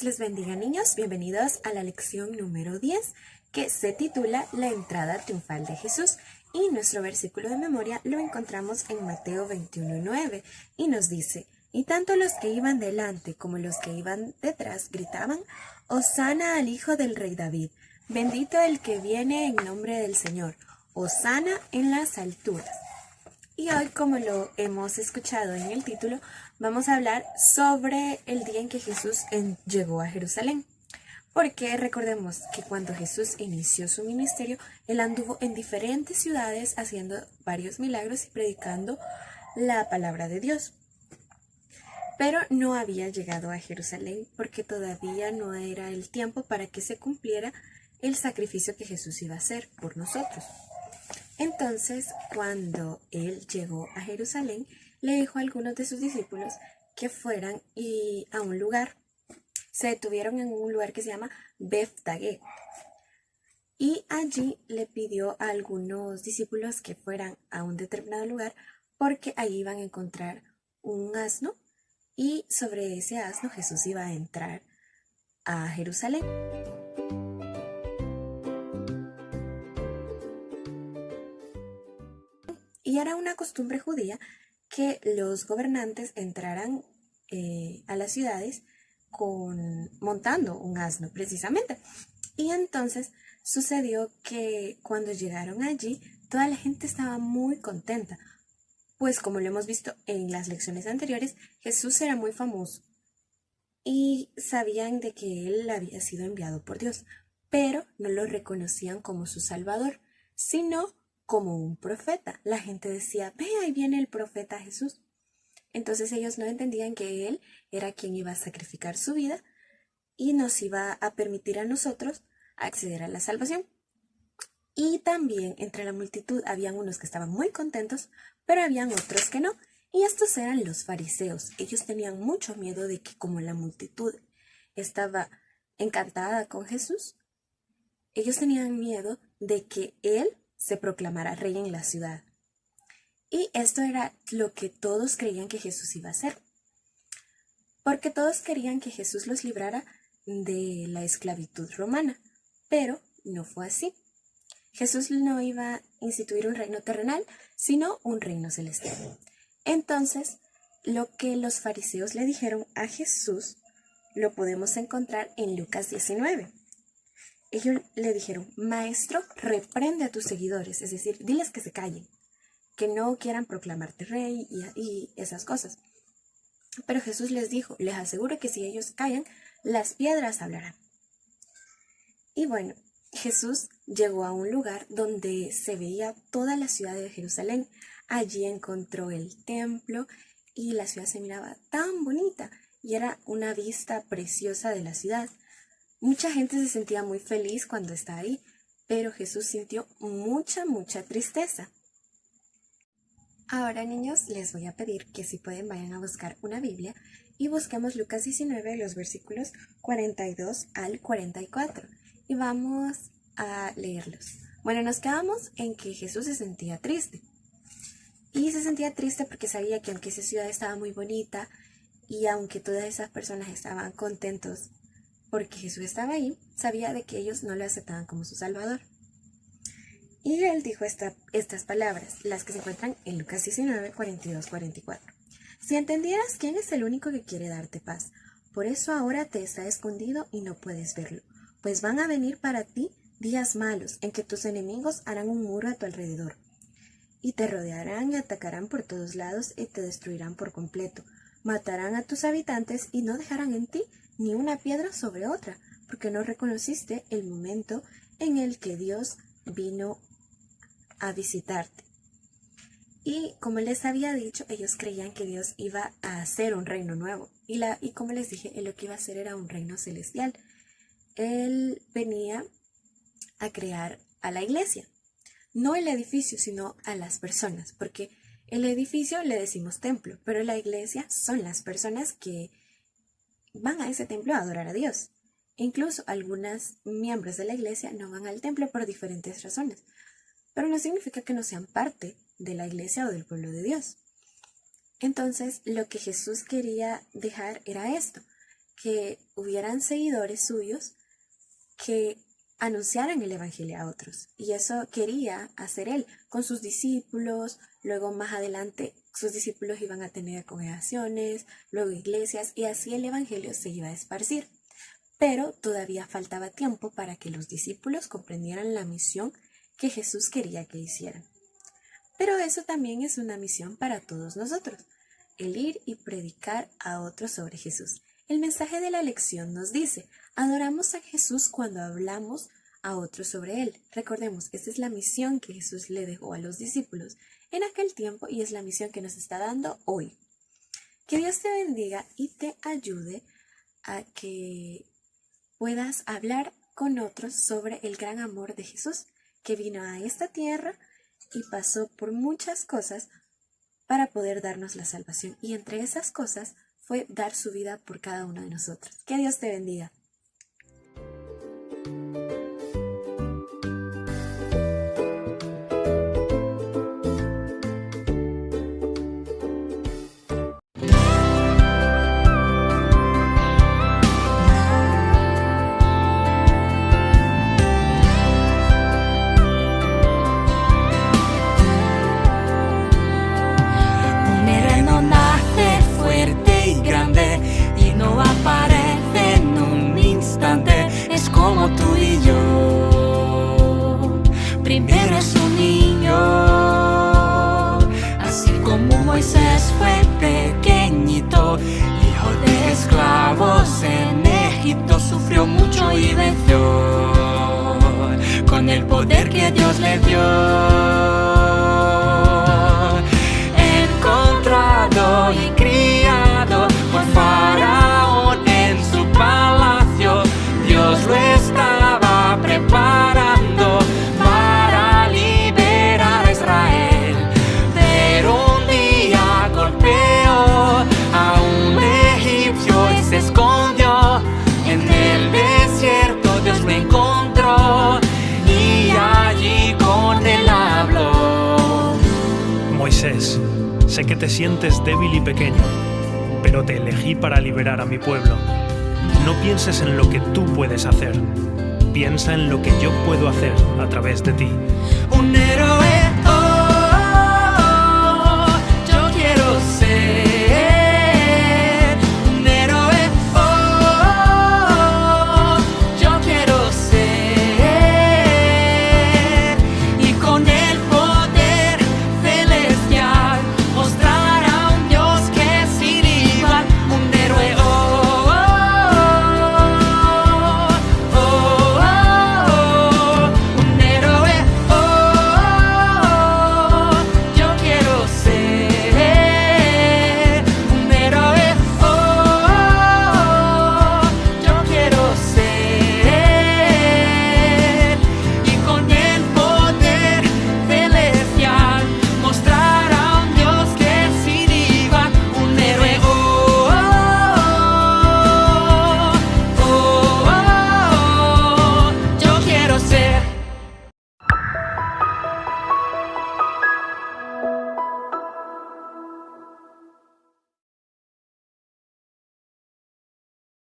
les bendiga, niños. Bienvenidos a la lección número 10, que se titula La entrada triunfal de Jesús. Y nuestro versículo de memoria lo encontramos en Mateo 21:9 y nos dice: y tanto los que iban delante como los que iban detrás gritaban: Hosana al Hijo del Rey David, bendito el que viene en nombre del Señor, Hosana en las alturas. Y hoy, como lo hemos escuchado en el título, vamos a hablar sobre el día en que Jesús llegó a Jerusalén. Porque recordemos que cuando Jesús inició su ministerio, él anduvo en diferentes ciudades haciendo varios milagros y predicando la palabra de Dios. Pero no había llegado a Jerusalén porque todavía no era el tiempo para que se cumpliera el sacrificio que Jesús iba a hacer por nosotros. Entonces, cuando él llegó a Jerusalén, le dijo a algunos de sus discípulos que fueran a un lugar. Se detuvieron en un lugar que se llama Befdagé. Y allí le pidió a algunos discípulos que fueran a un determinado lugar porque ahí iban a encontrar un asno y sobre ese asno Jesús iba a entrar a Jerusalén. Y era una costumbre judía que los gobernantes entraran a las ciudades montando un asno precisamente. Y entonces sucedió que cuando llegaron allí, toda la gente estaba muy contenta, pues como lo hemos visto en las lecciones anteriores, Jesús era muy famoso y sabían de que él había sido enviado por Dios, pero no lo reconocían como su Salvador, sino como un profeta. La gente decía: ve, ahí viene el profeta Jesús. Entonces ellos no entendían que él era quien iba a sacrificar su vida y nos iba a permitir a nosotros acceder a la salvación. Y también entre la multitud habían unos que estaban muy contentos, pero habían otros que no. Y estos eran los fariseos. Ellos tenían mucho miedo de que, como la multitud estaba encantada con Jesús, ellos tenían miedo de que él se proclamara rey en la ciudad. Y esto era lo que todos creían que Jesús iba a hacer, porque todos querían que Jesús los librara de la esclavitud romana, pero no fue así. Jesús no iba a instituir un reino terrenal, sino un reino celestial. Entonces, lo que los fariseos le dijeron a Jesús lo podemos encontrar en Lucas 19. Ellos le dijeron: Maestro, reprende a tus seguidores, es decir, diles que se callen, que no quieran proclamarte rey y esas cosas. Pero Jesús les dijo: les aseguro que si ellos callan, las piedras hablarán. Y bueno, Jesús llegó a un lugar donde se veía toda la ciudad de Jerusalén. Allí encontró el templo y la ciudad se miraba tan bonita y era una vista preciosa de la ciudad. Mucha gente se sentía muy feliz cuando estaba ahí, pero Jesús sintió mucha tristeza. Ahora, niños, les voy a pedir que si pueden vayan a buscar una Biblia y busquemos Lucas 19, los versículos 42 al 44. Y vamos a leerlos. Bueno, nos quedamos en que Jesús se sentía triste. Y se sentía triste porque sabía que aunque esa ciudad estaba muy bonita y aunque todas esas personas estaban contentos porque Jesús estaba ahí, sabía de que ellos no lo aceptaban como su Salvador. Y él dijo estas palabras, las que se encuentran en Lucas 19, 42, 44. Si entendieras quién es el único que quiere darte paz, por eso ahora te está escondido y no puedes verlo. Pues van a venir para ti días malos en que tus enemigos harán un muro a tu alrededor y te rodearán y atacarán por todos lados y te destruirán por completo. Matarán a tus habitantes y no dejarán en ti ni una piedra sobre otra, porque no reconociste el momento en el que Dios vino a visitarte. Y como les había dicho, ellos creían que Dios iba a hacer un reino nuevo. Y como les dije, él lo que iba a hacer era un reino celestial. Él venía a crear a la iglesia, no el edificio, sino a las personas, porque el edificio le decimos templo, pero la iglesia son las personas que van a ese templo a adorar a Dios. Incluso algunos miembros de la iglesia no van al templo por diferentes razones, pero no significa que no sean parte de la iglesia o del pueblo de Dios. Entonces, lo que Jesús quería dejar era esto, que hubieran seguidores suyos que anunciaran el evangelio a otros. Y eso quería hacer él con sus discípulos. Luego más adelante sus discípulos iban a tener congregaciones, luego iglesias, y así el evangelio se iba a esparcir. Pero todavía faltaba tiempo para que los discípulos comprendieran la misión que Jesús quería que hicieran. Pero eso también es una misión para todos nosotros, el ir y predicar a otros sobre Jesús. El mensaje de la lección nos dice: adoramos a Jesús cuando hablamos a otros sobre Él. Recordemos, esta es la misión que Jesús le dejó a los discípulos en aquel tiempo y es la misión que nos está dando hoy. Que Dios te bendiga y te ayude a que puedas hablar con otros sobre el gran amor de Jesús, que vino a esta tierra y pasó por muchas cosas para poder darnos la salvación. Y entre esas cosas fue dar su vida por cada uno de nosotros. Que Dios te bendiga. Tú y yo, primero es un niño, así como Moisés fue pequeñito, hijo de esclavos en Egipto, sufrió mucho y venció con el poder que Dios le dio. Encontrado y criado por Faraón en su palacio, Dios lo estaba preparando para liberar a Israel. Pero un día golpeó a un egipcio y se escondió. En el desierto Dios lo encontró y allí con él habló. Moisés, sé que te sientes débil y pequeño, pero te elegí para liberar a mi pueblo. No pienses en lo que tú puedes hacer, piensa en lo que yo puedo hacer a través de ti. Un héroe